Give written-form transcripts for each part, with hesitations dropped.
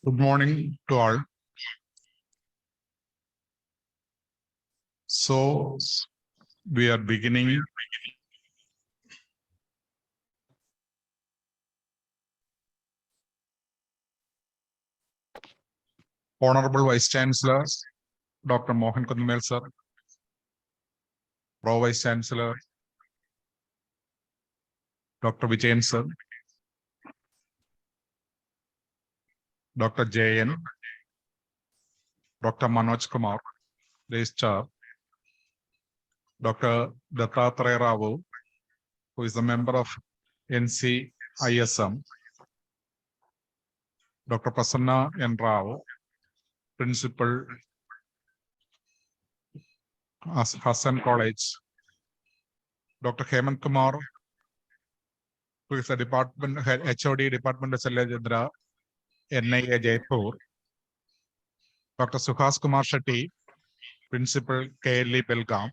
Good morning to all. So we are beginning Honorable Vice Chancellor, Dr. Mohan Kundumel sir, Pro Vice Chancellor, Dr. Vijayan sir, Dr. Jayan, Dr. Manoj Kumar, Registrar, Dr. Dattatreya Rao, who is a member of NCISM, Dr. Prasanna N. Rao, Principal, Hassan College, Dr. Hemant Kumar, who is the Department Head, HOD Department of Chalajendra, NIA Jaipur, Dr. Suhas Kumar Shetty, Principal KLE Belgaum,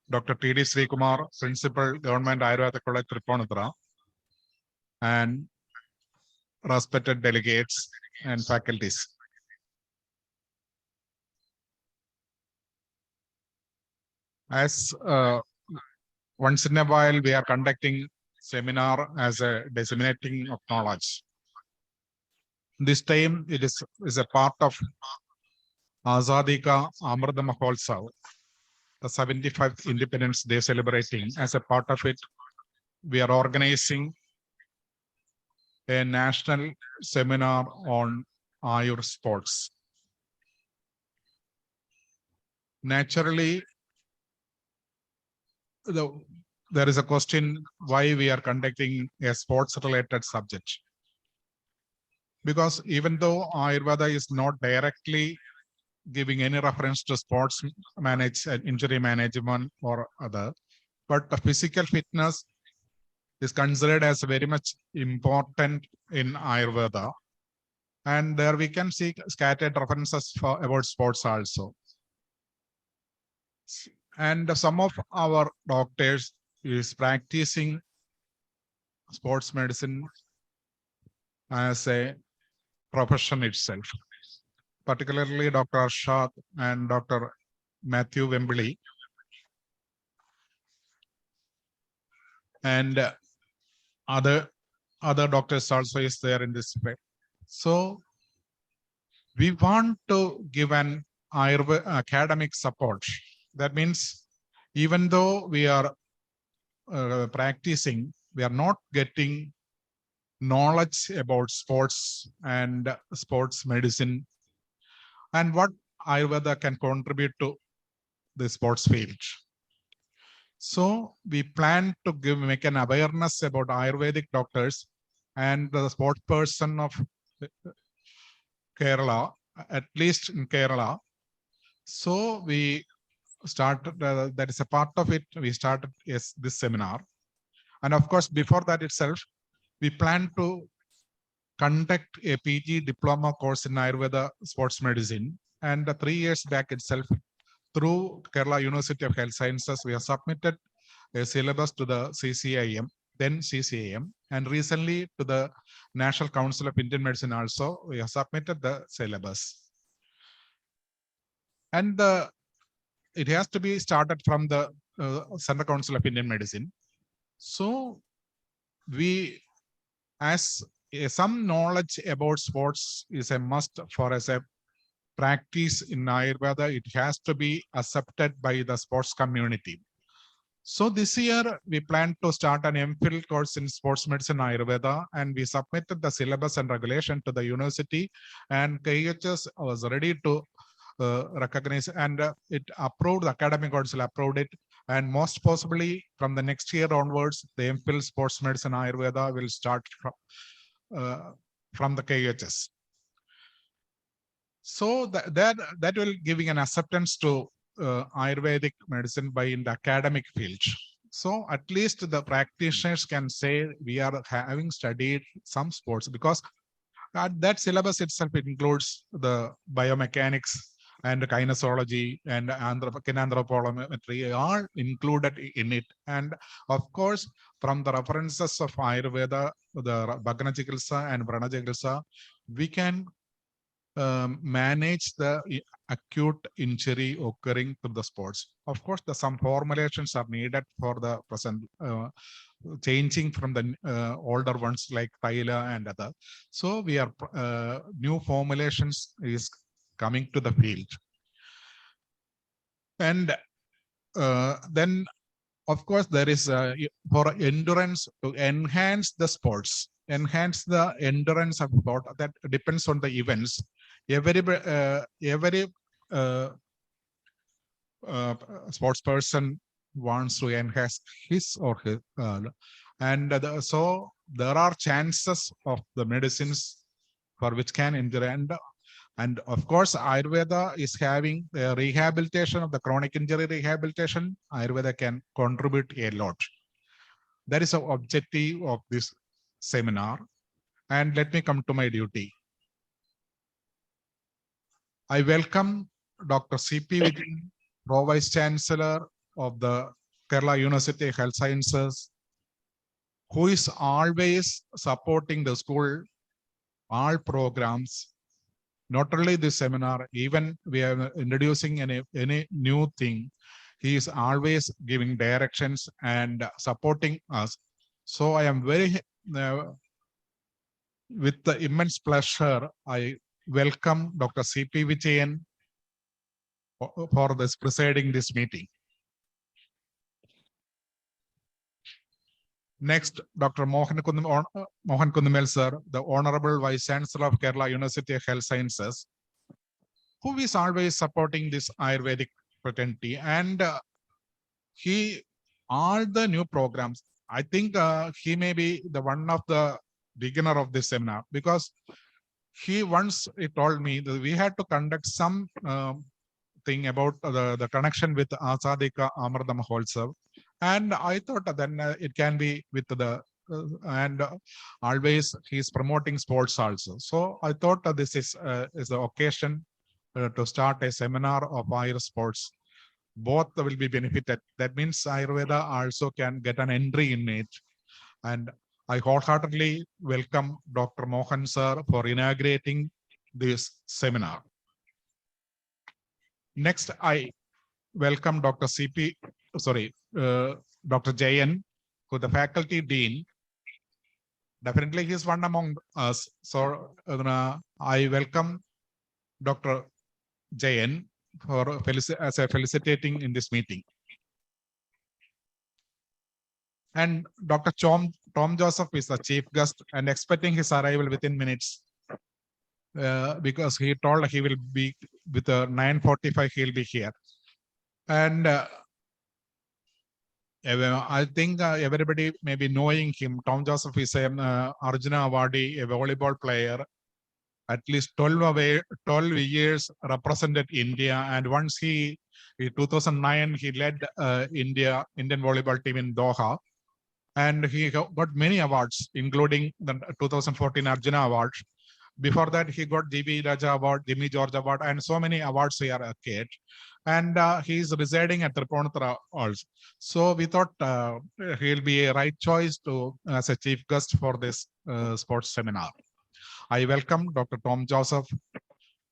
Dr. T.D. Sri Kumar, Principal Government Ayurveda College Tripunithura, and respected delegates and faculties. As once in a while we are conducting seminar as a disseminating of knowledge. This time it is a part of Azadi Ka Amrita Mahotsav, the 75th Independence Day celebrating. As a part of it, we are organizing a national seminar on Ayur sports. Naturally, there is a question why we are conducting a sports-related subject. Because even though Ayurveda is not directly giving any reference to sports injury management or other, but the physical fitness is considered as very much important in Ayurveda. And there we can see scattered references about sports also. And some of our doctors is practicing sports medicine as a profession itself, particularly Dr. Arshad and Dr. Matthew Wembley. And other doctors also is there in this way. So we want to give an Ayurveda academic support. That means even though we are practicing, we are not getting knowledge about sports and sports medicine and what Ayurveda can contribute to the sports field. So we plan to make an awareness about Ayurvedic doctors and the sports person of Kerala, at least in Kerala. So we started, that is a part of it, we started this seminar. And of course, before that itself, we plan to conduct a PG diploma course in Ayurveda sports medicine. And 3 years back itself, through Kerala University of Health Sciences, we have submitted a syllabus to the CCIM, then CCIM, and recently to the National Council of Indian Medicine also, we have submitted the syllabus. And it has to be started from the Central Council of Indian Medicine. So we, as some knowledge about sports is a must for as a practice in Ayurveda, it has to be accepted by the sports community. So this year we plan to start an MPhil course in sports medicine Ayurveda, and we submitted the syllabus and regulation to the university, and KHS was ready to recognize, and it approved, the academic council approved it, and most possibly from the next year onwards, the MPhil sports medicine Ayurveda will start from the KHS. So that will giving an acceptance to Ayurvedic medicine by in the academic field. So at least the practitioners can say we are having studied some sports, because that syllabus itself includes the biomechanics and kinesiology and anthropometry are included in it. And of course, from the references of Ayurveda, the Bhagana Chikitsa and Prana Chikitsa, we can manage the acute injury occurring to the sports. Of course, some formulations are needed for the present, changing from the older ones like Thaila and other. So we are new formulations is coming to the field. And then, of course, there is for endurance, to enhance the sports, enhance the endurance of sport. That depends on the events. Every sports person wants to enhance his or his, so there are chances of the medicines for which can injure. And of course, Ayurveda is having the rehabilitation of the chronic injury rehabilitation. Ayurveda can contribute a lot. That is the objective of this seminar. And let me come to my duty. I welcome Dr. C.P. Vijayan, Pro Vice Chancellor of the Kerala University Health Sciences, who is always supporting the school, all programs. Not only this seminar, even we are introducing any new thing, he is always giving directions and supporting us. So I am very, with the immense pleasure, I welcome Dr. C.P. Vijayan for this presiding this meeting. Next, Dr. Mohan Kundumel sir, the Honorable Vice Chancellor of Kerala University of Health Sciences, who is always supporting this Ayurvedic fraternity, and all the new programs. I think he may be the one of the beginner of this seminar, because he once told me that we had to conduct some thing about the connection with Asadika Amrita Mahotsav. And I thought then it can be with the, and always he's promoting sports also. So I thought this is the occasion to start a seminar of Ayur sports. Both will be benefited. That means Ayurveda also can get an entry in it. And I wholeheartedly welcome Dr. Mohan sir for inaugurating this seminar. Next, I welcome Dr. Dr. Jayan, who is the faculty dean. Definitely, he is one among us. So I welcome Dr. Jayan for felicitating in this meeting. And Dr. Tom Joseph is the chief guest and expecting his arrival within minutes, because he told he will be with 9:45, he'll be here. And I think everybody may be knowing him. Tom Joseph is an Arjuna awardee, a volleyball player, at least 12 years represented India. And once in 2009, he led Indian volleyball team in Doha. And he got many awards, including the 2014 Arjuna Award. Before that, he got G.B. Raja Award, Jimmy George Award, and so many awards here at Kate. And he's residing at Tripunithura also. So we thought he'll be a right choice as a chief guest for this sports seminar. I welcome Dr. Tom Joseph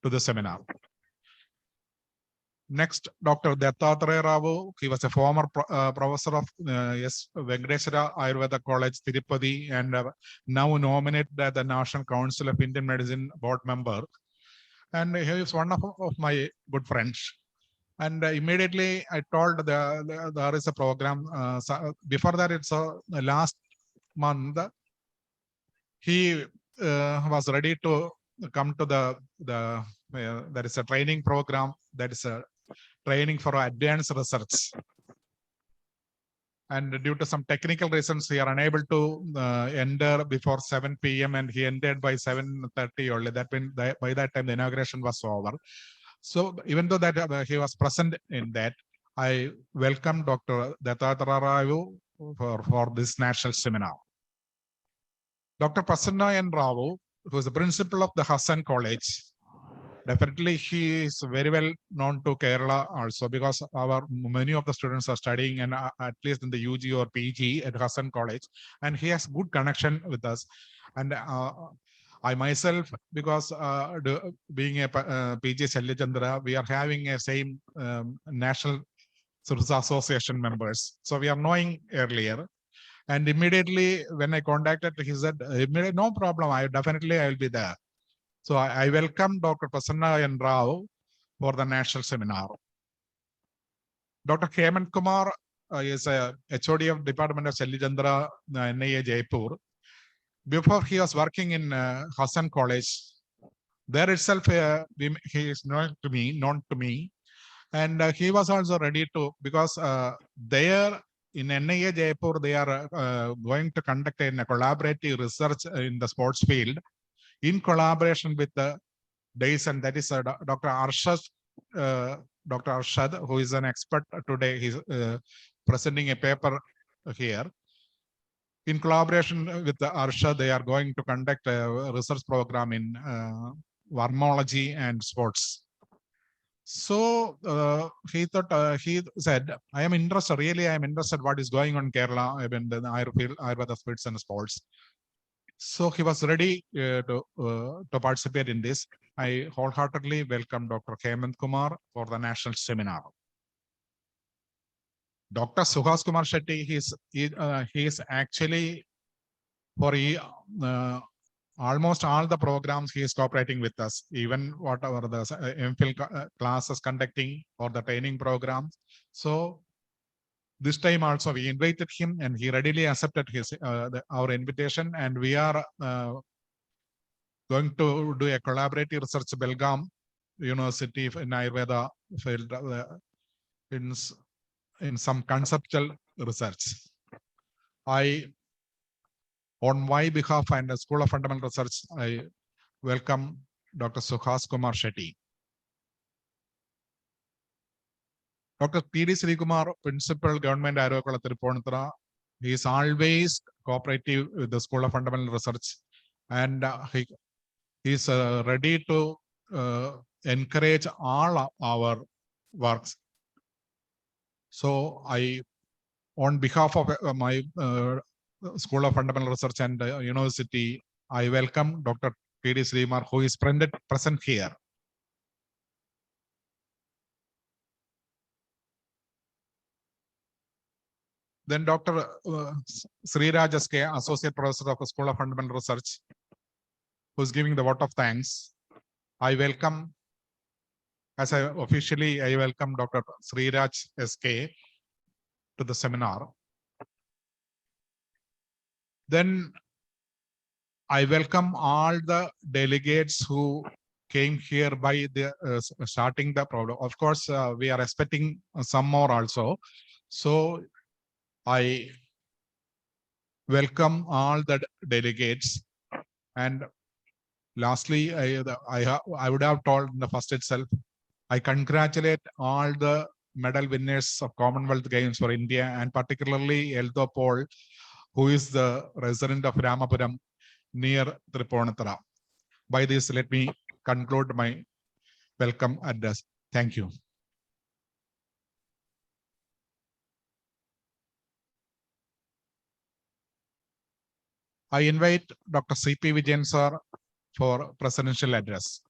to the seminar. Next, Dr. Dattatreya Rao. He was a former professor of Venkateswara Ayurveda College, Tirupati, and now nominated as the National Council of Indian Medicine board member. And he is one of my good friends. And immediately I told there is a program. Before that, it's last month, he was ready to come to there is a training program, that is a training for advanced research. And due to some technical reasons, he are unable to enter before 7 p.m. and he entered by 7:30 only. That means by that time the inauguration was over. So even though that he was present in that, I welcome Dr. Dattatreya Rao for this national seminar. Dr. Prasanna N. Rao, who is the principal of the Hassan College, Definitely, he is very well known to Kerala also, because many of the students are studying and at least in the UG or PG at Hassan College, and he has good connection with us. And I myself, because being a PG Chandra, we are having a same National Service Association members, so we are knowing earlier. And immediately when I contacted, he said, "No problem. I will be there." So I welcome Dr. Prasanna and Rao for the national seminar. Dr. Hemant Kumar is a HOD of Department of Chandra, NIA Jaipur. Before he was working in Hassan College. There itself, he is known to me, and he was also ready to, because there in NIA Jaipur, they are going to conduct a collaborative research in the sports field in collaboration with the DAIS, and that is Dr. Arshad, who is an expert today. He's presenting a paper here. In collaboration with the Arshad, they are going to conduct a research program in varmology and sports. So he said, I am interested what is going on in Kerala, in the Ayurveda, sports and sports. So he was ready to participate in this. I wholeheartedly welcome Dr. Hemant Kumar for the national seminar. Dr. Suhas Kumar Shetty, he is actually for almost all the programs he is cooperating with us, even whatever the MPhil classes conducting or the training programs. So this time also we invited him and he readily accepted our invitation, and we are going to do a collaborative research Belgaum University in Ayurveda field in some conceptual research. On my behalf and the School of Fundamental Research, I welcome Dr. Suhas Kumar Shetty. Dr. P.D. Sri Kumar, Principal, Government Ayurveda Tripunithura, he is always cooperative with the School of Fundamental Research, and he is ready to encourage all our works. So on behalf of my School of Fundamental Research and University, I welcome Dr. P.D. Srimar, who is present here. Then Dr. Sriraj S.K., Associate Professor of the School of Fundamental Research, who is giving the vote of thanks. I welcome, I welcome Dr. Sriraj S.K. to the seminar. Then I welcome all the delegates who came here by the starting the program. Of course, we are expecting some more also. So I welcome all the delegates. And lastly, I would have told in the first itself, I congratulate all the medal winners of Commonwealth Games for India, and particularly Eldo Paul, who is the resident of Ramapuram near Tripunithura. By this, let me conclude my welcome address. Thank you. I invite Dr. C.P. Vijayan sir for presidential address.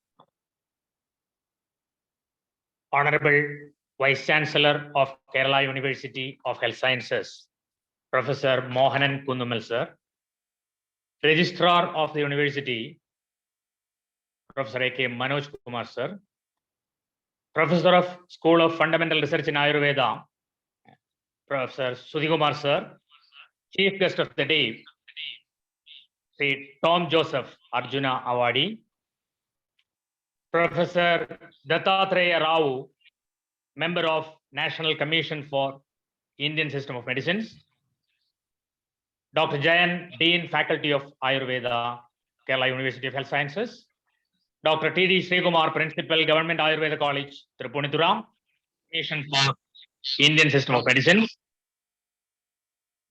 Honorable Vice Chancellor of Kerala University of Health Sciences, Professor Mohanan Kundumal sir, Registrar of the University, Professor A.K. Manoj Kumar sir, Professor of School of Fundamental Research in Ayurveda, Professor Sudhikumar sir, Chief Guest of the Day, Sri Tom Joseph Arjuna Awardee, Professor Dattatreya Rao, Member of National Commission for Indian System of Medicines, Dr. Jayan, Dean, Faculty of Ayurveda, Kerala University of Health Sciences, Dr. T.D. Srikumar, Principal, Government Ayurveda College, Tripunithura, Commission for Indian System of Medicine,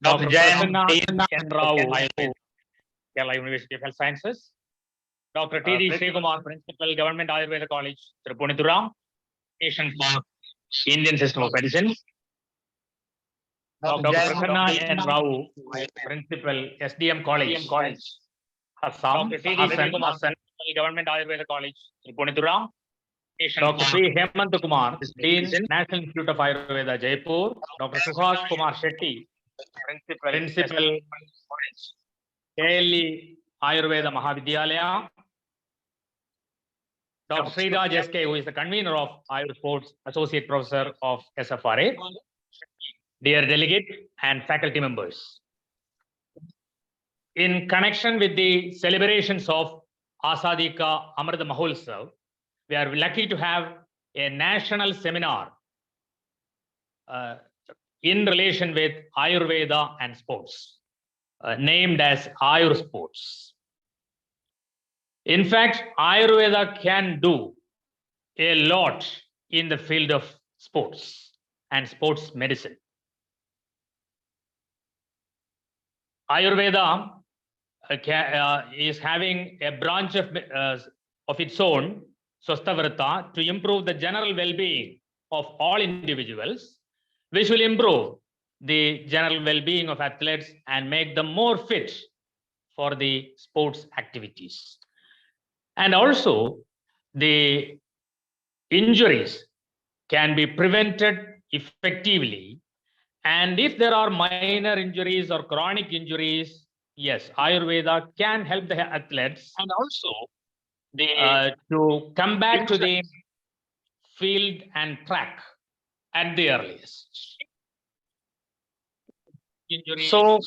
Dr. Jayan, Dean, Rao, Kerala University of Health Sciences, Dr. T.D. Srikumar, Principal, Government Ayurveda College, Tripunithura, Patient for Indian System of Medicine. Dr. Prasanna N. Rao, Principal, SDM College, Assam, Hassan, Government Ayurveda College, Tripunithura. Dr. P. Hemant Kumar, Dean, National Institute of Ayurveda, Jaipur. Dr. Suhas Kumar Shetty, Principal, KLE Ayurveda Mahavidyalaya. Dr. Sriraj SK, who is the convener of Ayur Sports, Associate Professor of SFRA. Dear delegate and faculty members, in connection with the celebrations of Azadi Ka Amrit Mahotsav, we are lucky to have a national seminar in relation with Ayurveda and sports, named as Ayur Sports. In fact, Ayurveda can do a lot in the field of sports and sports medicine. Ayurveda is having a branch of its own, Swastavrata, to improve the general well-being of all individuals, which will improve the general well-being of athletes and make them more fit for the sports activities. And also, the injuries can be prevented effectively. And if there are minor injuries or chronic injuries, yes, Ayurveda can help the athletes and also to come back to the field and track at the earliest. So,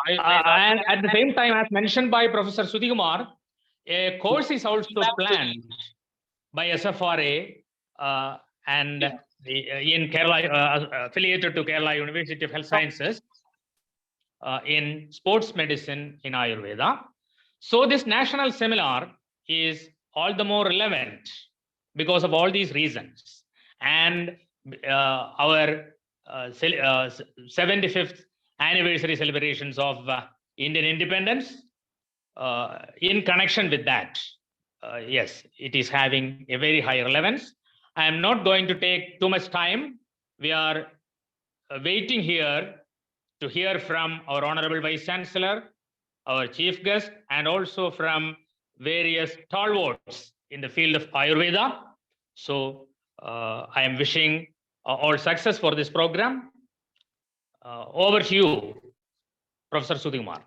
and at the same time, as mentioned by Professor Sudhikumar, a course is also planned by SFRA and in Kerala, affiliated to Kerala University of Health Sciences in sports medicine in Ayurveda. So this national seminar is all the more relevant because of all these reasons. And our 75th anniversary celebrations of Indian independence, in connection with that, yes, it is having a very high relevance. I am not going to take too much time. We are waiting here to hear from our Honorable Vice Chancellor, our Chief Guest, and also from various stalwarts in the field of Ayurveda. So I am wishing all success for this program. Over to you, Professor Sudhikumar.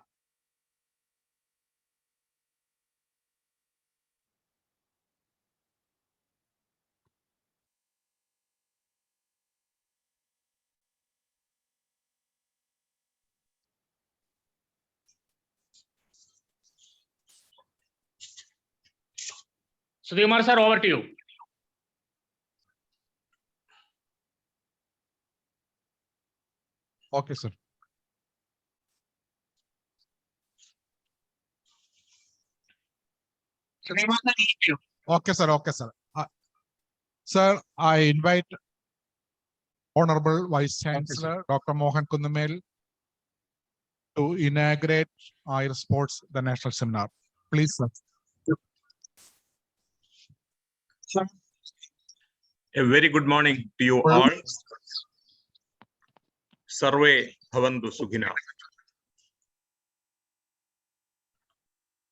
Sudhikumar sir, over to you. Okay, sir. Okay, sir. Okay, sir. Sir, I invite Honorable Vice Chancellor, Dr. Mohan Kundumel, to inaugurate Ayur Sports, the national seminar. Please, sir. A very good morning to you all. Sarve Bhavantu Sukhina.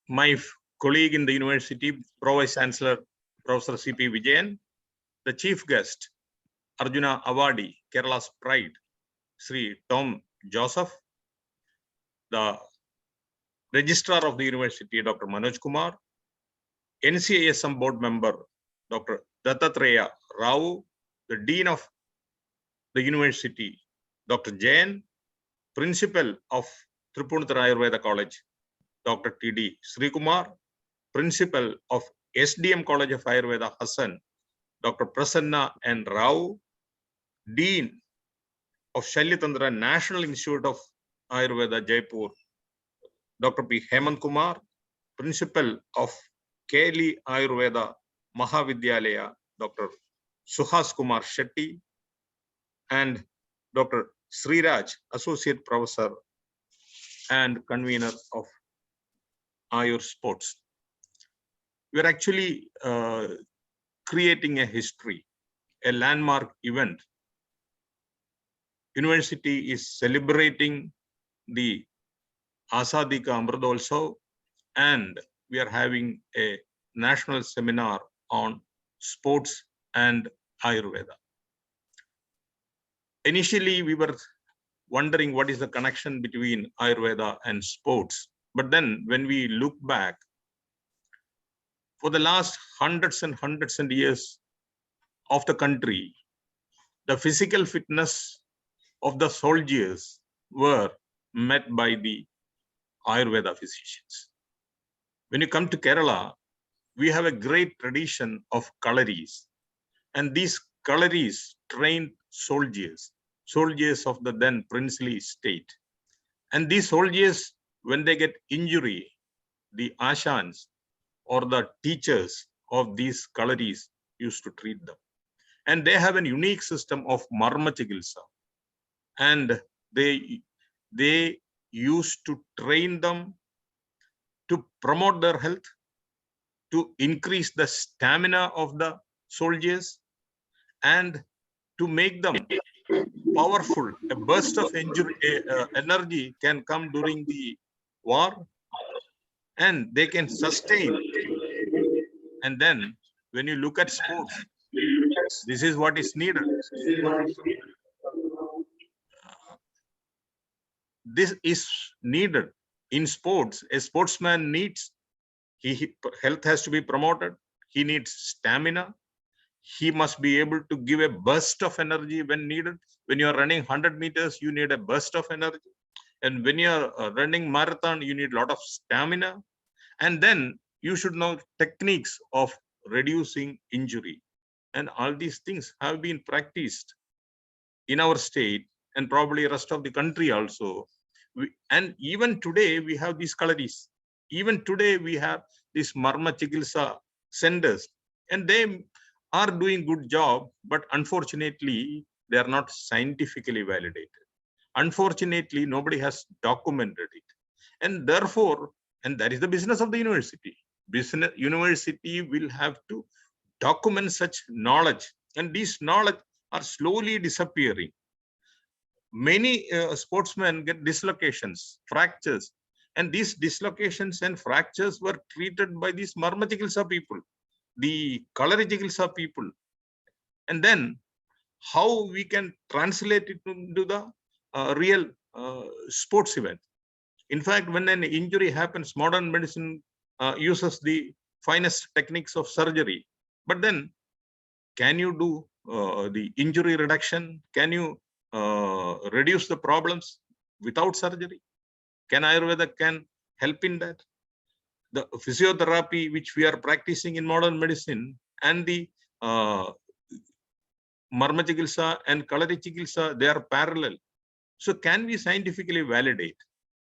My colleague in the university, Pro-Vice Chancellor, Professor C.P. Vijayan, the chief guest, Arjuna Awardee, Kerala's pride, Sri Tom Joseph, the registrar of the university, Dr. Manoj Kumar, NCISM board member, Dr. Dattatreya Rao, the dean of the university, Dr. Jain, principal of Tripunithura Ayurveda College, Dr. T.D. Srikumar, principal of SDM College of Ayurveda, Hassan, Dr. Prasanna N. Rao, dean of Shalyatandra National Institute of Ayurveda, Jaipur, Dr. P. Hemant Kumar, principal of KLE Ayurveda Mahavidyalaya, Dr. Suhas Kumar Shetty, and Dr. Sriraj, associate professor and convener of Ayur Sports. we're actually creating a history, a landmark event. University is celebrating the Azadi Ka Amritotsav, and we are having a national seminar on sports and Ayurveda. Initially, we were wondering what is the connection between Ayurveda and sports. But then when we look back, for the last hundreds and years of the country, the physical fitness of the soldiers were met by the Ayurveda physicians. When you come to Kerala, we have a great tradition of Kalaris, and these Kalaris trained soldiers of the then princely state. And these soldiers, when they get injury, the ashans or the teachers of these Kalaris used to treat them. And they have a unique system of marma chikilsa. And they used to train them to promote their health, to increase the stamina of the soldiers, and to make them powerful. A burst of energy can come during the war, and they can sustain. And then when you look at sports, this is what is needed. This is needed in sports. A sportsman needs, health has to be promoted. He needs stamina. He must be able to give a burst of energy when needed. When you are running 100 meters, you need a burst of energy. And when you are running marathon, you need a lot of stamina. And then you should know techniques of reducing injury. And all these things have been practiced in our state and probably rest of the country also. And even today, we have these Kalaris. Even today, we have these Marma Chikilsa centers. And they are doing good job, but unfortunately, they are not scientifically validated. Unfortunately, nobody has documented it. And therefore, and that is the business of the university. University will have to document such knowledge, and these knowledge are slowly disappearing. Many sportsmen get dislocations, fractures, and these dislocations and fractures were treated by these Marma Chikilsa people, the Kalari Chikilsa people. And then how we can translate it into the real sports event. In fact, when an injury happens, modern medicine uses the finest techniques of surgery. But then, can you do the injury reduction? Can you reduce the problems without surgery? Can Ayurveda can help in that? The physiotherapy which we are practicing in modern medicine and the Marma Chikilsa and Kalari Chikilsa, they are parallel. So can we scientifically validate,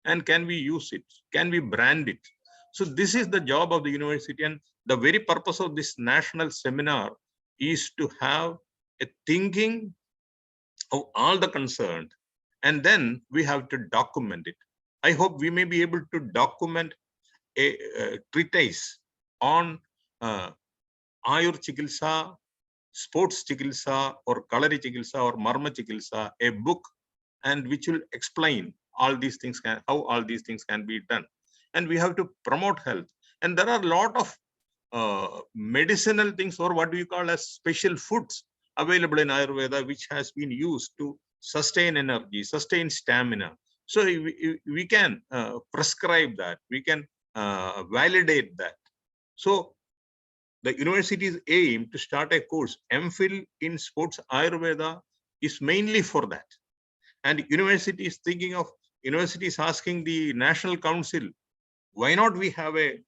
and can we use it? Can we brand it? So this is the job of the university, and the very purpose of this national seminar is to have a thinking of all the concerned, and then we have to document it. I hope we may be able to document a treatise on Ayur Chikilsa, sports Chikilsa, or Kalari Chikilsa, or Marma Chikilsa, a book, and which will explain all these things, how all these things can be done. And we have to promote health. And there are a lot of medicinal things, or what do you call as special foods available in Ayurveda, which has been used to sustain energy, sustain stamina. So we can prescribe that, we can validate that. So the university's aim to start a course, MPhil in sports Ayurveda, is mainly for that. And university is thinking of, university is asking the National Council, why not we have a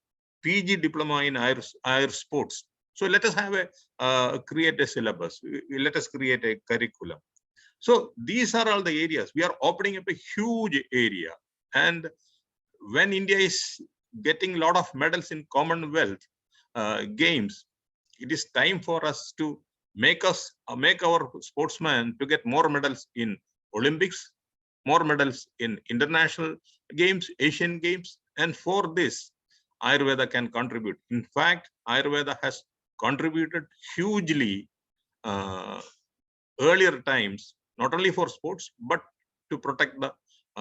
PG diploma in Ayur sports? So let us have a create a syllabus. Let us create a curriculum. So these are all the areas. We are opening up a huge area. And when India is getting a lot of medals in Commonwealth games, it is time for us to make our sportsmen to get more medals in Olympics, more medals in international games, Asian games. And for this, Ayurveda can contribute. In fact, Ayurveda has contributed hugely earlier times, not only for sports, but to protect the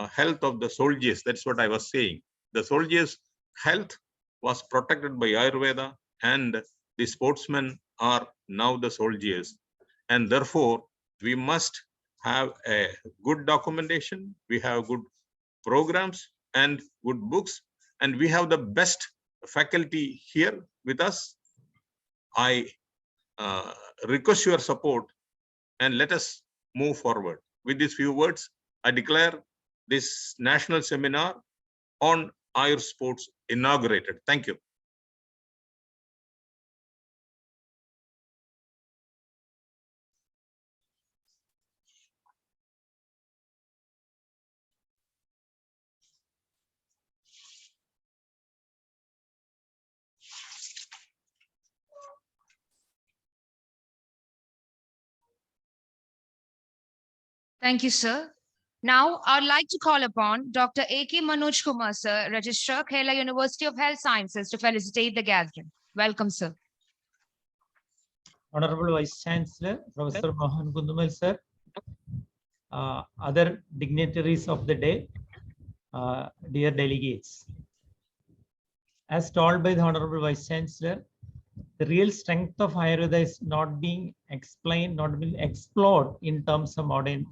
health of the soldiers. That's what I was saying. The soldiers' health was protected by Ayurveda, and the sportsmen are now the soldiers. And therefore, we must have a good documentation, we have good programs and good books, and we have the best faculty here with us. I request your support and let us move forward. With these few words, I declare this national seminar on Ayur sports inaugurated. Thank you. Thank you, sir. Now, I'd like to call upon Dr. A.K. Manoj Kumar, sir, Registrar, Kerala University of Health Sciences, to felicitate the gathering. Welcome, sir. Honorable Vice Chancellor, Professor Mohan Kundumal, sir, other dignitaries of the day, dear delegates. As told by the Honorable Vice Chancellor, the real strength of Ayurveda is not being explained, not being explored in terms of modern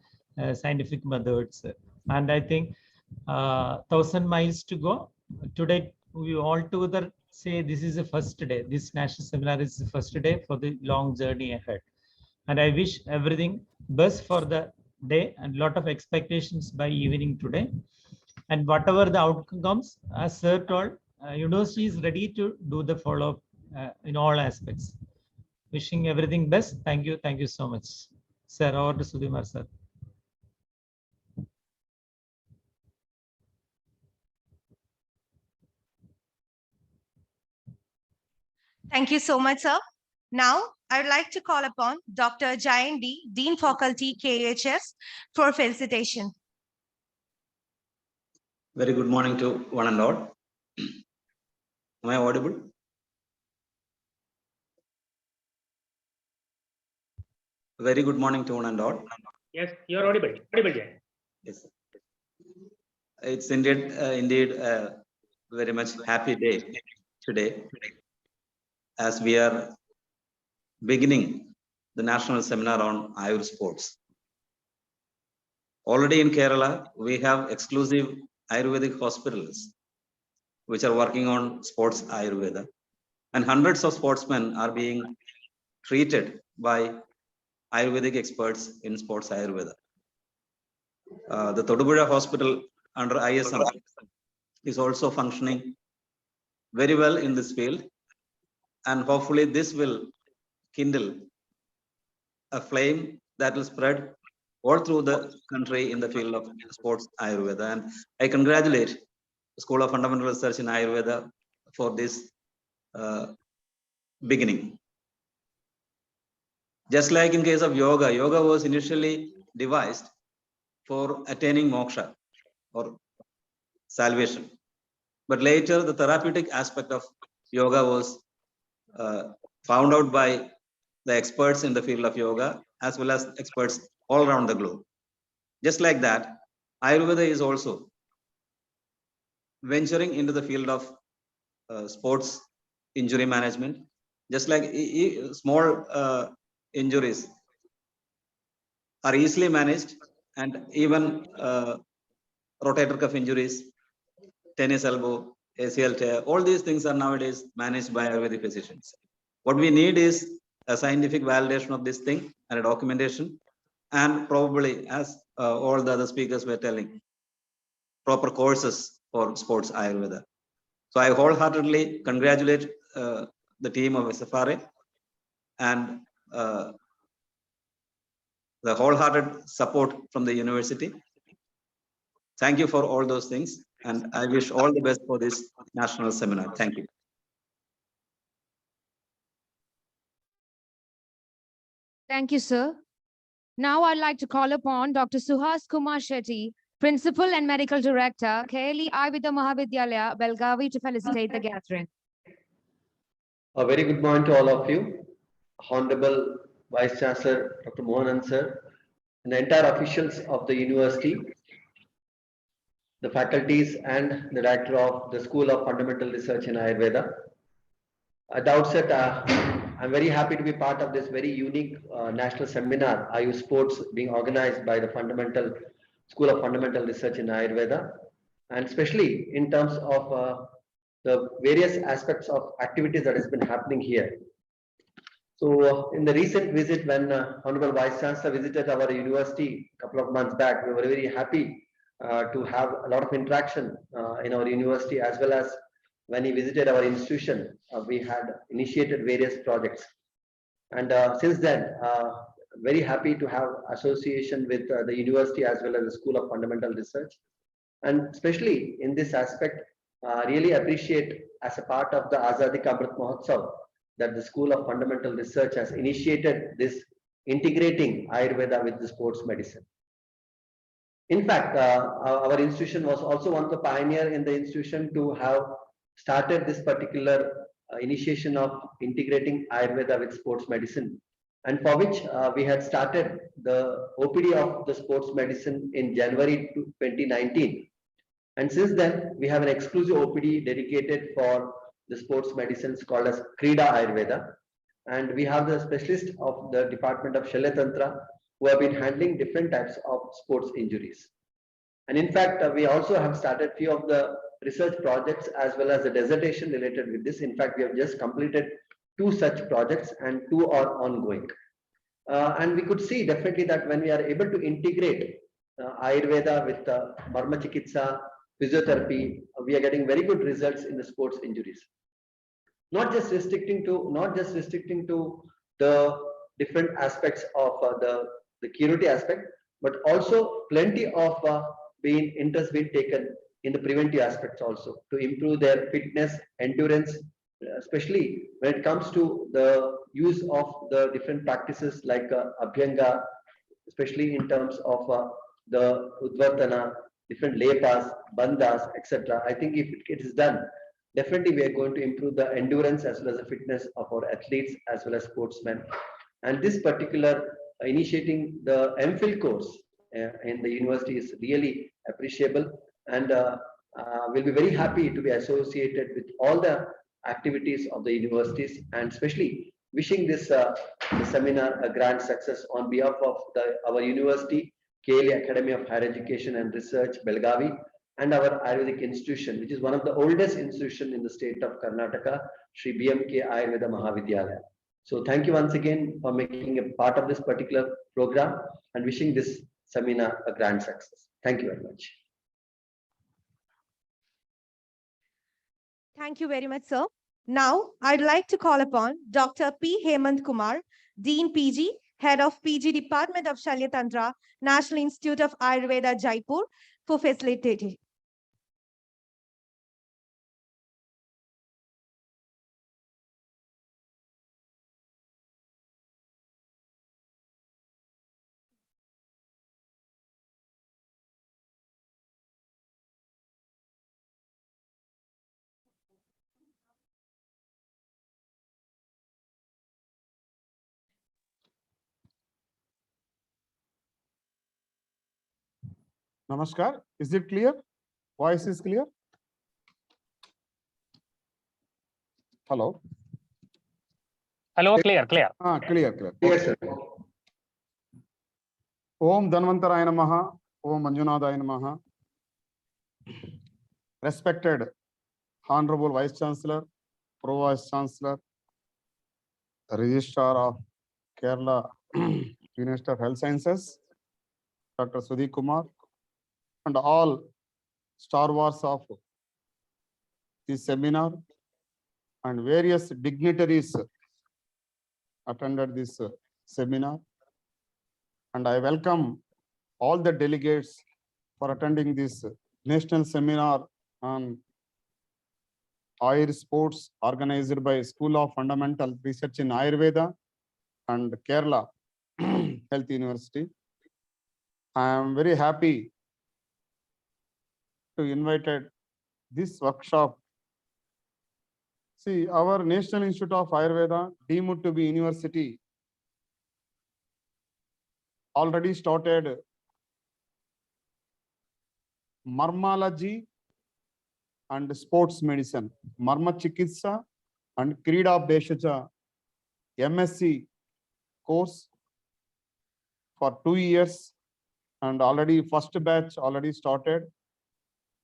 scientific methods. And I think 1,000 miles to go. Today, we all together say this is the first day. This national seminar is the first day for the long journey ahead. And I wish everything best for the day and lot of expectations by evening today. And whatever the outcome comes, as sir told, university is ready to do the follow-up in all aspects. Wishing everything best. Thank you. Thank you so much. Sir, over to Sudhimar, sir. Thank you so much, sir. Now, I'd like to call upon Dr. Jayan D, Dean Faculty, KHS, for felicitation. Very good morning to one and all. Am I audible? Very good morning to one and all. Yes, you are audible. Audible, Jay. Yes. It's indeed a very much happy day today, as we are beginning the national seminar on Ayur sports. Already in Kerala, we have exclusive Ayurvedic hospitals which are working on sports Ayurveda, and hundreds of sportsmen are being treated by Ayurvedic experts in sports Ayurveda. The Todupuzha hospital under ISM is also functioning very well in this field, and hopefully this will kindle a flame that will spread all through the country in the field of sports Ayurveda. And I congratulate the School of Fundamental Research in Ayurveda for this beginning. Just like in case of yoga, yoga was initially devised for attaining moksha or salvation. But later, the therapeutic aspect of yoga was found out by the experts in the field of yoga, as well as experts all around the globe. Just like that, Ayurveda is also venturing into the field of sports injury management. Just like small injuries are easily managed, and even rotator cuff injuries, tennis elbow, ACL tear, all these things are nowadays managed by Ayurvedic physicians. What we need is a scientific validation of this thing and a documentation, and probably, as all the other speakers were telling, proper courses for sports Ayurveda. So I wholeheartedly congratulate the team of SFRA and the wholehearted support from the university. Thank you for all those things, and I wish all the best for this national seminar. Thank you. Thank you, sir. Now, I'd like to call upon Dr. Suhas Kumar Shetty, Principal and Medical Director, KLE Ayurveda Mahavidyalaya, Belgavi, to felicitate the gathering. A very good morning to all of you. Honorable Vice Chancellor Dr. Mohanan sir, and the entire officials of the university, the faculties and the director of the School of Fundamental Research in Ayurveda. At the outset, I'm very happy to be part of this very unique national seminar, Ayur Sports, being organized by the School of Fundamental Research in Ayurveda, and especially in terms of the various aspects of activities that has been happening here. So in the recent visit, when Honorable Vice Chancellor visited our university a couple of months back, we were very happy to have a lot of interaction in our university, as well as when he visited our institution, we had initiated various projects. And since then, very happy to have association with the university as well as the School of Fundamental Research. And especially in this aspect, really appreciate as a part of the Azadi Ka Amrit Mahotsav that the School of Fundamental Research has initiated this integrating Ayurveda with the sports medicine. In fact, our institution was also one of the pioneer in the institution to have started this particular initiation of integrating Ayurveda with sports medicine, and for which we had started the OPD of the sports medicine in January 2019. And since then, we have an exclusive OPD dedicated for the sports medicines called as Krida Ayurveda. And we have the specialist of the Department of Shalya Tantra who have been handling different types of sports injuries. And in fact, we also have started few of the research projects as well as the dissertation related with this. In fact, we have just completed 2 such projects and 2 are ongoing. And we could see definitely that when we are able to integrate Ayurveda with Marma Chikitsa, physiotherapy, we are getting very good results in the sports injuries. Not just restricting to the different aspects of the curative aspect, but also plenty of interest being taken in the preventive aspects also to improve their fitness, endurance, especially when it comes to the use of the different practices like Abhyanga, especially in terms of the Udvartana, different lepas, bandhas, etc. I think if it is done, definitely we are going to improve the endurance as well as the fitness of our athletes as well as sportsmen. And this particular initiating the MPhil course in the university is really appreciable, and we'll be very happy to be associated with all the activities of the universities, and especially wishing this seminar a grand success on behalf of our university, KLE Academy of Higher Education and Research, Belgavi, and our Ayurvedic institution, which is one of the oldest institution in the state of Karnataka, Sri BMK Ayurveda Mahavidyalaya. So thank you once again for making a part of this particular program and wishing this seminar a grand success. Thank you very much. Thank you very much, sir. Now, I'd like to call upon Dr. P. Hemant Kumar, Dean PG, Head of PG Department of Shalya Tantra, National Institute of Ayurveda, Jaipur, for facilitating. Namaskar. Is it clear? Voice is clear? Hello? Hello, clear. Clear. Yes, sir. Om Dhanvantaraya Namaha. Om Manjunadaya Namaha. Respected Honorable Vice Chancellor, Pro Vice Chancellor, Registrar of Kerala University of Health Sciences, Dr. Sudhi Kumar, and all stalwarts of this seminar, and various dignitaries attended this seminar. And I welcome all the delegates for attending this national seminar on Ayur Sports organized by School of Fundamental Research in Ayurveda and Kerala Health University. I am very happy to invited this workshop. See, our National Institute of Ayurveda, deemed to be university, already started Marmology and sports medicine, Marma Chikitsa and Krida Beshaja MSc course for 2 years, and already first batch already started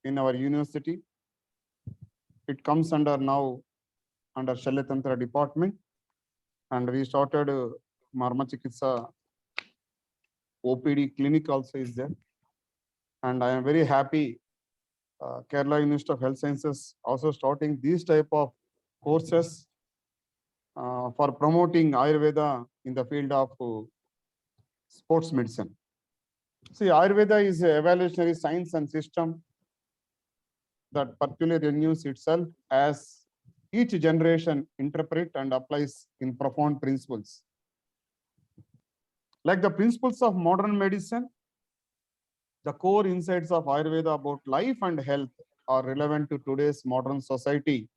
in our university. It comes under now under Shalyatantra department, and we started Marma Chikitsa OPD clinic also is there. And I am very happy Kerala University of Health Sciences also starting these type of courses for promoting Ayurveda in the field of sports medicine. See, Ayurveda is an evolutionary science and system that particularly renews itself as each generation interpret and applies in profound principles. Like the principles of modern medicine, the core insights of Ayurveda about life and health are relevant to today's modern society,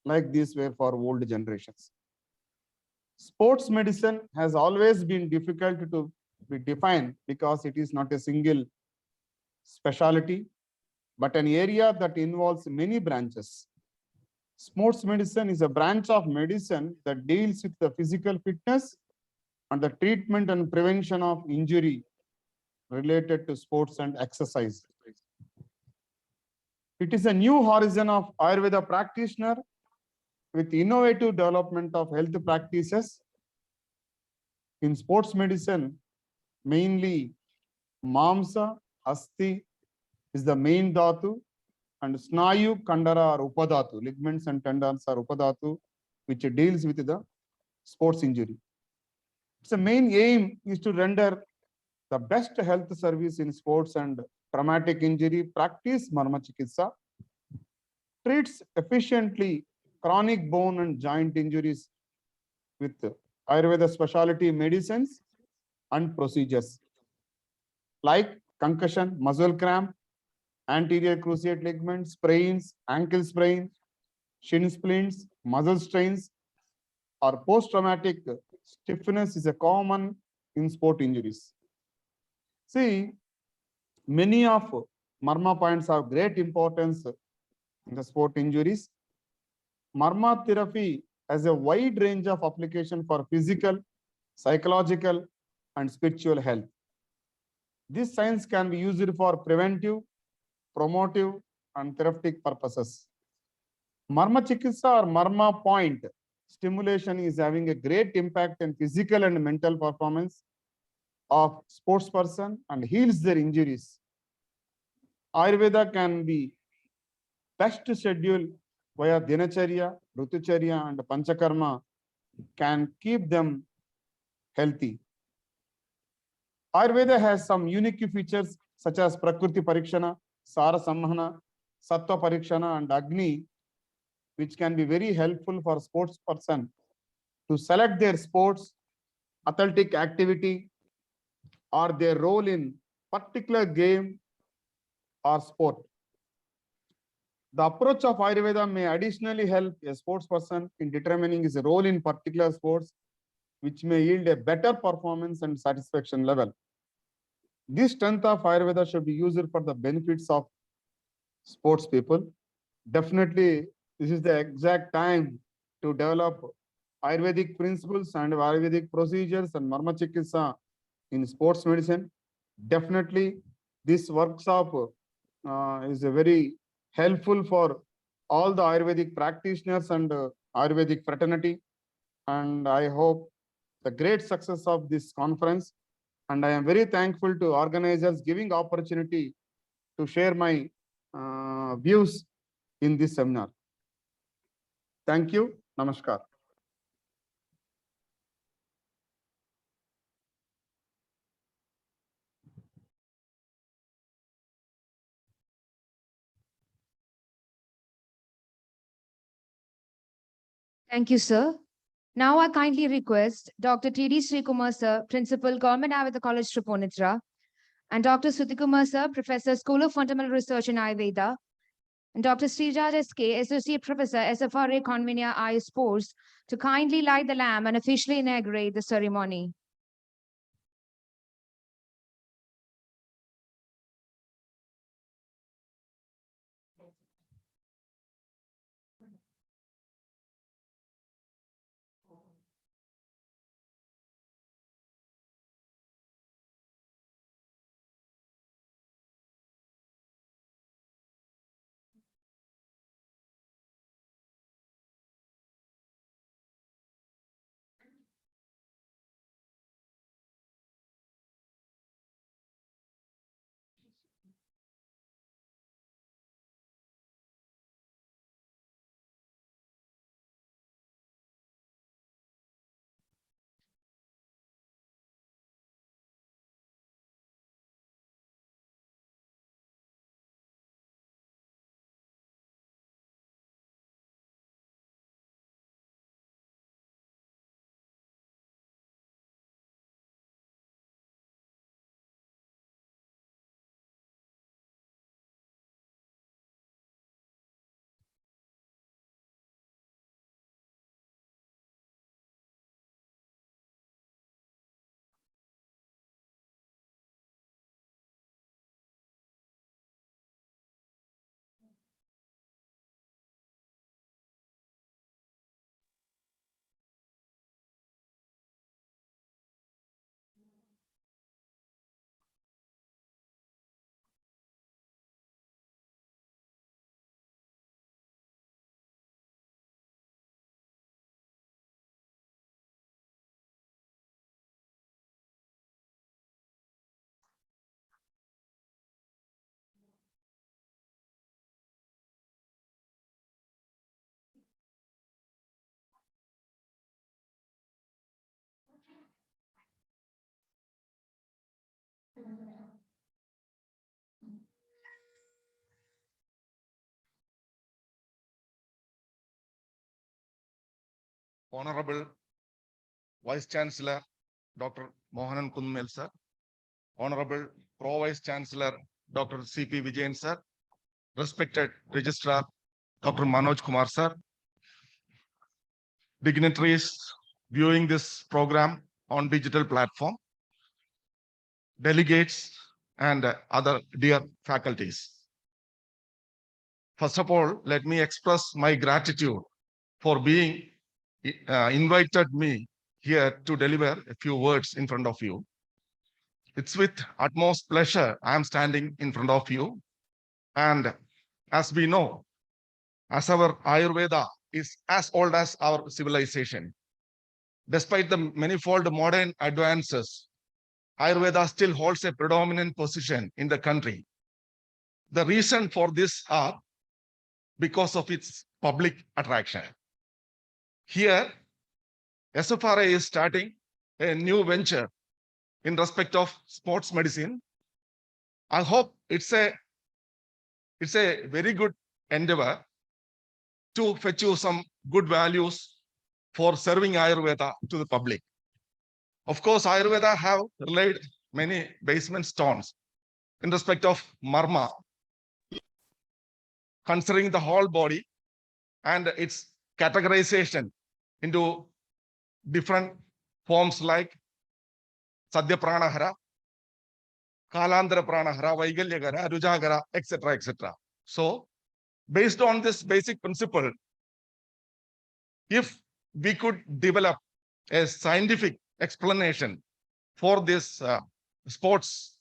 like these were for old generations. Sports medicine has always been difficult to be defined because it is not a single specialty, but an area that involves many branches. Sports medicine is a branch of medicine that deals with the physical fitness and the treatment and prevention of injury related to sports and exercise. It is a new horizon of Ayurveda practitioner with innovative development of health practices. In sports medicine, mainly Mamsa, Asti is the main dhatu, and Snayu, Kandara are Upadhatu, ligaments and tendons are Upadhatu, which deals with the sports injury. Its main aim is to render the best health service in sports and traumatic injury practice. Marma Chikitsa treats efficiently chronic bone and joint injuries with Ayurveda specialty medicines and procedures like concussion, muscle cramp, anterior cruciate ligament sprains, ankle sprain, shin splints, muscle strains, or post-traumatic stiffness is a common in sport injuries. See, many of Marma points have great importance in the sport injuries. Marma therapy has a wide range of application for physical, psychological, and spiritual health. This science can be used for preventive, promotive, and therapeutic purposes. Marma Chikitsa or Marma point stimulation is having a great impact in physical and mental performance of sports person and heals their injuries. Ayurveda can be best scheduled via Dinacharya, Rutucharya, and Panchakarma can keep them healthy. Ayurveda has some unique features such as Prakriti Parikshana, Sara Samhana, Sattva Parikshana, and Agni, which can be very helpful for sports person to select their sports, athletic activity, or their role in particular game or sport. The approach of Ayurveda may additionally help a sports person in determining his role in particular sports, which may yield a better performance and satisfaction level. This strength of Ayurveda should be used for the benefits of sports people. Definitely, this is the exact time to develop Ayurvedic principles and Ayurvedic procedures and Marma Chikitsa in sports medicine. Definitely, this workshop is a very helpful for all the Ayurvedic practitioners and Ayurvedic fraternity. And I hope the great success of this conference. And I am very thankful to organizers giving opportunity to share my views in this seminar. Thank you. Namaskar. Thank you, sir. Now I kindly request Dr. T.D. Srikumar, sir, Principal, Government Ayurveda College, Tripunithra, and Dr. Sudhikumar sir, Professor, School of Fundamental Research in Ayurveda, and Dr. Sriraj S.K., Associate Professor, SFRA, Convener, Ayur Sports, to kindly light the lamp and officially inaugurate the ceremony. Honorable Vice Chancellor Dr. Mohanan Kunnumel sir, Honorable Pro Vice Chancellor Dr. C.P. Vijayan sir, respected Registrar Dr. Manoj Kumar sir, dignitaries viewing this program on digital platform, delegates and other dear faculties. First of all, let me express my gratitude for being invited me here to deliver a few words in front of you. It's with utmost pleasure I am standing in front of you. And as we know, as our Ayurveda is as old as our civilization, despite the manifold modern advances, Ayurveda still holds a predominant position in the country. The reason for this are because of its public attraction. Here, SFRA is starting a new venture in respect of sports medicine. I hope it's a very good endeavor to fetch you some good values for serving Ayurveda to the public. Of course, Ayurveda have laid many basement stones in respect of marma, considering the whole body and its categorization into different forms like Sadhya Pranahara, Kalandra Pranahara, Vaigalyagara, Rujagara, etc., etc. So, based on this basic principle, if we could develop a scientific explanation for this sports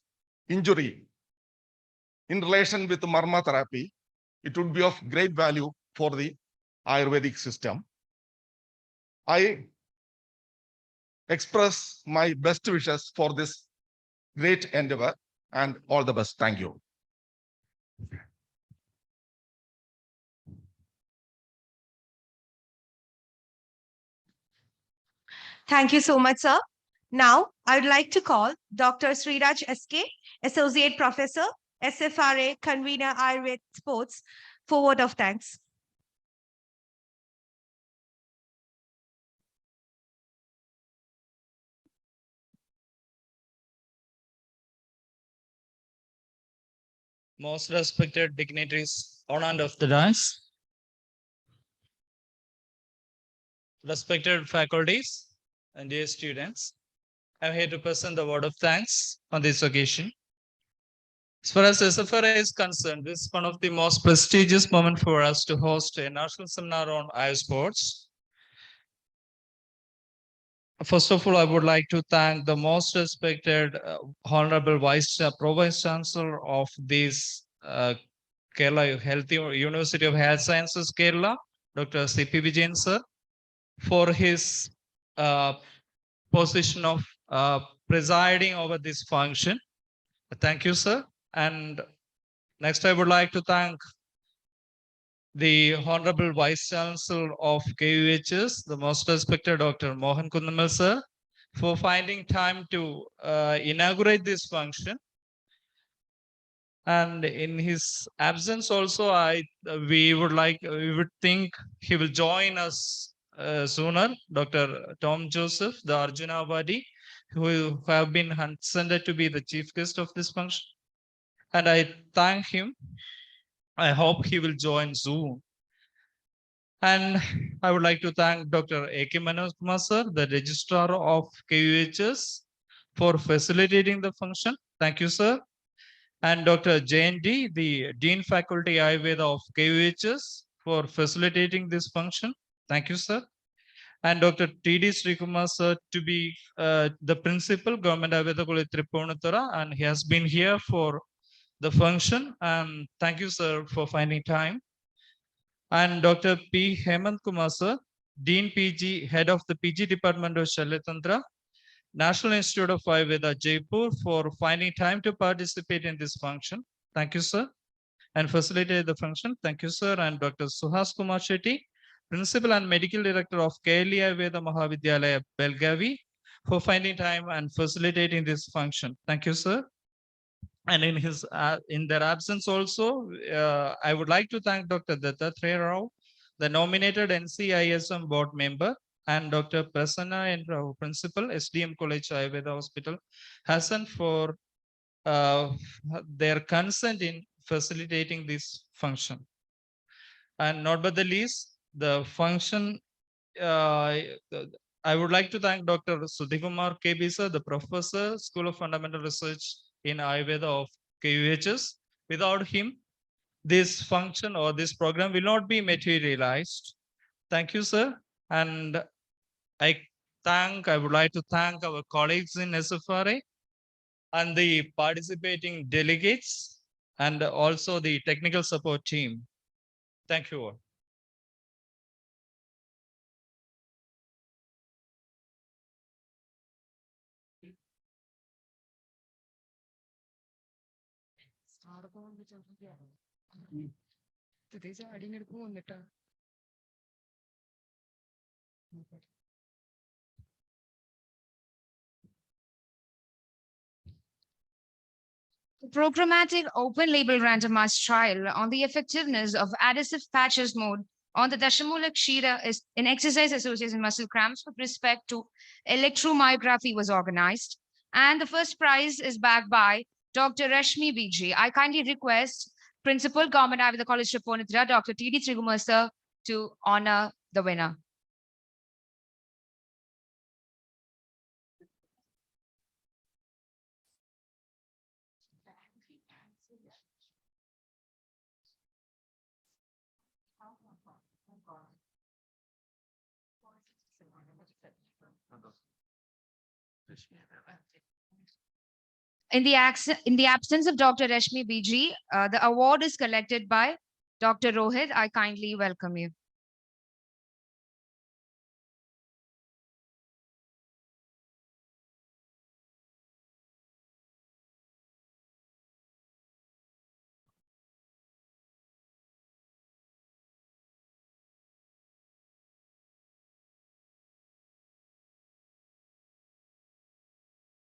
injury in relation with marma therapy, it would be of great value for the Ayurvedic system. I express my best wishes for this great endeavor and all the best. Thank you. Thank you so much, sir. Now, I would like to call Dr. Sriraj S.K., Associate Professor, SFRA, Convener, Ayur and Sports, for word of thanks. most respected dignitaries on and off the dais, respected faculties and dear students, I'm here to present the word of thanks on this occasion. As far as SFRA is concerned, this is one of the most prestigious moments for us to host a national seminar on Ayur sports. First of all, I would like to thank the most respected Honorable Pro Vice Chancellor of this Kerala University of Health Sciences, Kerala, Dr. C.P. Vijayan sir, for his position of presiding over this function. Thank you, sir. And next, I would like to thank the Honorable Vice Chancellor of KUHS, the most respected Dr. Mohan Kundamal sir, for finding time to inaugurate this function. And in his absence also, we would think he will join us sooner, Dr. Tom Joseph, the Arjuna Awardee, who have been consented to be the chief guest of this function. And I thank him. I hope he will join soon. And I would like to thank Dr. A.K. Manoj Kumar sir, the registrar of KUHS, for facilitating the function. Thank you, sir. And Dr. J.N.D., the Dean Faculty Ayurveda of KUHS, for facilitating this function. Thank you, sir. And Dr. T.D. Srikumar sir, to be the principal, Government Ayurveda College Tripunithura, and he has been here for the function. And thank you, sir, for finding time. And Dr. P. Hemant Kumar sir, Dean PG, Head of the PG Department of Shalyatantra, National Institute of Ayurveda, Jaipur, for finding time to participate in this function. Thank you, sir. And facilitate the function. Thank you, sir. And Dr. Suhas Kumar Shetty, Principal and Medical Director of Kerala Ayurveda Mahavidyalaya, Belgavi, for finding time and facilitating this function. Thank you, sir. And in their absence also, I would like to thank Dr. Dattatreya Rao, the nominated NCISM board member, and Dr. Prasanna and Rao, Principal, SDM College Ayurveda Hospital, Hassan, for their consent in facilitating this function. And not but the least, the function, I would like to thank Dr. Sudhikumar KB sir, the Professor, School of Fundamental Research in Ayurveda of KUHS. Without him, this function or this program will not be materialized. Thank you, sir. And I would like to thank our colleagues in SFRA and the participating delegates and also the technical support team. Thank you all. The programmatic open label randomized trial on the effectiveness of adhesive patches mode on the Dashamula Kshira is in exercise associated muscle cramps with respect to electromyography was organized. And the first prize is backed by Dr. Rashmi BG. I kindly request Principal Government Ayurveda College Tripunithura, Dr. T.D. Srikumar sir, to honor the winner. In the absence of Dr. Rashmi BG, the award is collected by Dr. Rohit. I kindly welcome you.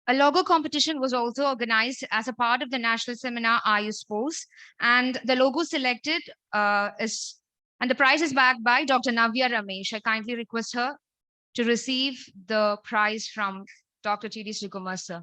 A logo competition was also organized as a part of the national seminar Ayur Sports, and the logo selected and the prize is backed by Dr. Navya Ramesh. I kindly request her to receive the prize from Dr. T.D. Srikumar sir.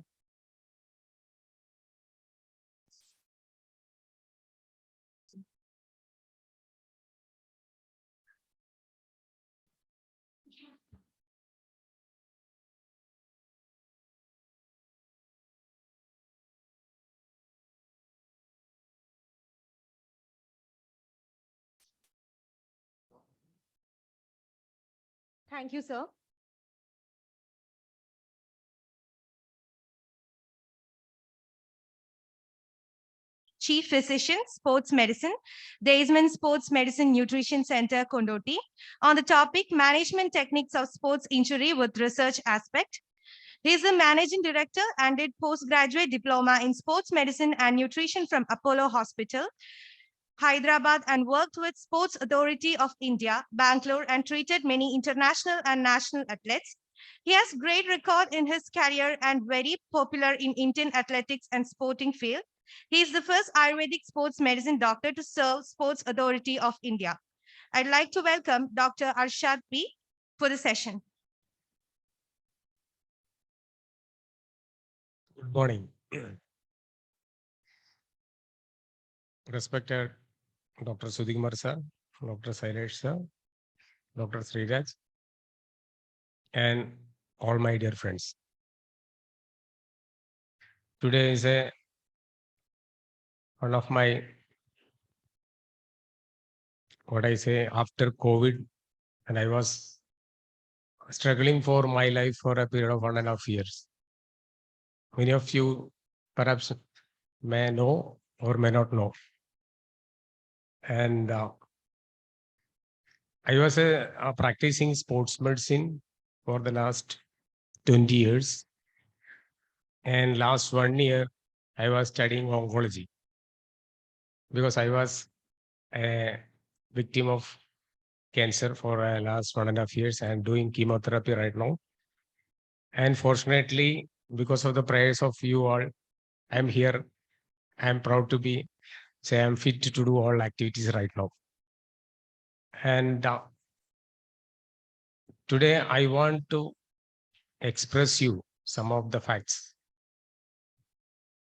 Thank you, sir. Chief Physician, Sports Medicine, Daysman Sports Medicine Nutrition Center, Kondoti, on the topic Management Techniques of Sports Injury with Research Aspect. He is the Managing Director and did postgraduate diploma in Sports Medicine and Nutrition from Apollo Hospital, Hyderabad, and worked with Sports Authority of India, Bangalore, and treated many international and national athletes. He has great record in his career and very popular in Indian athletics and sporting field. He is the first Ayurvedic sports medicine doctor to serve Sports Authority of India. I'd like to welcome Dr. Arshad P. for the session. Good morning. Respected Dr. Sudhimar sir, Dr. Sailesh sir, Dr. Sriraj, and all my dear friends. Today is one of my, after COVID, and I was struggling for my life for a period of 1.5 years. Many of you perhaps may know or may not know. And I was a practicing sports medicine for the last 20 years. And last 1 year, I was studying oncology because I was a victim of cancer for last 1.5 years. I am doing chemotherapy right now. And fortunately, because of the prayers of you all, I'm here. I'm proud to be, say, I'm fit to do all activities right now. And today I want to express you some of the facts